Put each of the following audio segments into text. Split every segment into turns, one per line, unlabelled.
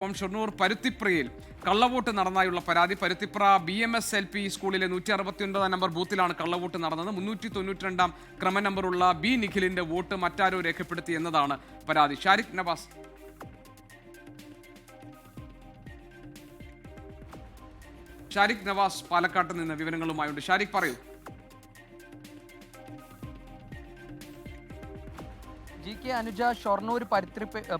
ഷൊർണൂർ പരുത്തിപ്രയിൽ കള്ളവോട്ട് നടന്നായുള്ള പരാതി. പരുത്തിപ്ര BMS-LP സ്കൂളിലെ 169 നമ്പർ ബൂത്തിലാണ് കള്ളവോട്ട് നടന്നത്. 392 ക്രമ നമ്പറുള്ള ബി നിഖിലിന്റെ വോട്ട് മറ്റാരോ രേഖപ്പെടുത്തി എന്നതാണ് പരാതി. ഷാരിഖ് നവാസ് പാലക്കാട്ട് നിന്ന് വിവരങ്ങളുമായുണ്ട്. ഷാരിഖ്, പറയൂ.
GK അനുജ, ഷൊർണൂർ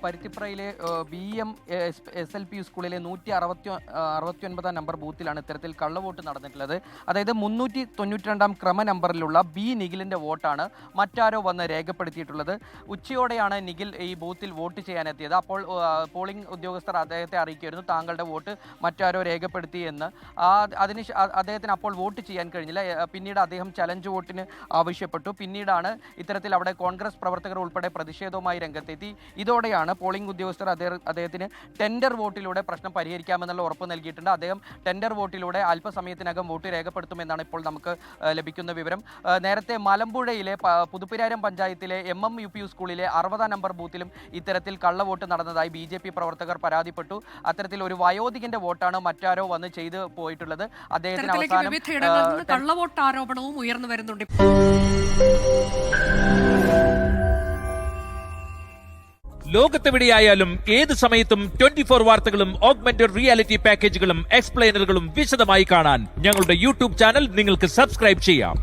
പരുത്തിപ്രയിലെ BMS-LP സ്കൂളിലെ 169 നമ്പർ ബൂത്തിലാണ് ഇത്തരത്തിൽ കള്ളവോട്ട് നടന്നിട്ടുള്ളത്. അതായത് 392 ക്രമ നമ്പറിലുള്ള ബി നിഖിലിന്റെ വോട്ടാണ് മറ്റാരോ വന്ന് രേഖപ്പെടുത്തിയിട്ടുള്ളത്. ഉച്ചയോടെയാണ് നിഖിൽ ഈ ബൂത്തിൽ വോട്ട് ചെയ്യാനെത്തിയത്. അപ്പോൾ പോളിംഗ് ഉദ്യോഗസ്ഥർ അദ്ദേഹത്തെ അറിയിക്കുമായിരുന്നു, താങ്കളുടെ വോട്ട് മറ്റാരോ രേഖപ്പെടുത്തി എന്ന്. അദ്ദേഹത്തിന് അപ്പോൾ വോട്ട് ചെയ്യാൻ കഴിഞ്ഞില്ല. പിന്നീട് അദ്ദേഹം ചലഞ്ച് വോട്ടിന് ആവശ്യപ്പെട്ടു. പിന്നീടാണ് ഇത്തരത്തിൽ അവിടെ കോൺഗ്രസ് പ്രവർത്തകർ ഉൾപ്പെടെ പ്രതിഷേധവുമായി രംഗത്തെത്തി. ഇതോടെയാണ് പോളിംഗ് ഉദ്യോഗസ്ഥർ അദ്ദേഹത്തിന് ടെൻഡർ വോട്ടിലൂടെ പ്രശ്നം പരിഹരിക്കാമെന്നുള്ള ഉറപ്പ് നൽകിയിട്ടുണ്ട്. അദ്ദേഹം ടെൻഡർ വോട്ടിലൂടെ അല്പസമയത്തിനകം വോട്ട് രേഖപ്പെടുത്തുമെന്നാണ് ഇപ്പോൾ നമുക്ക് ലഭിക്കുന്ന വിവരം. നേരത്തെ മലമ്പുഴയിലെ പുതുപ്പരിയാരം പഞ്ചായത്തിലെ MMUPU സ്കൂളിലെ 60 നമ്പർ ബൂത്തിലും ഇത്തരത്തിൽ കള്ളവോട്ട് നടന്നതായി BJP പ്രവർത്തകർ പരാതിപ്പെട്ടു. അത്തരത്തിൽ ഒരു വയോധികന്റെ വോട്ടാണ് മറ്റാരോ വന്ന് ചെയ്തു പോയിട്ടുള്ളത്. അദ്ദേഹത്തിന് അവസാനം
കള്ളവോട്ട് ആരോപണവും ഉയർന്നു വരുന്നുണ്ട്.
ലോകത്തെവിടെയായാലും ഏത് സമയത്തും 24 വാർത്തകളും ഓഗ്മെന്റഡ് റിയാലിറ്റി പാക്കേജുകളും എക്സ്പ്ലെയിനറുകളും വിശദമായി കാണാൻ ഞങ്ങളുടെ YouTube ചാനൽ നിങ്ങൾക്ക് സബ്സ്ക്രൈബ് ചെയ്യാം.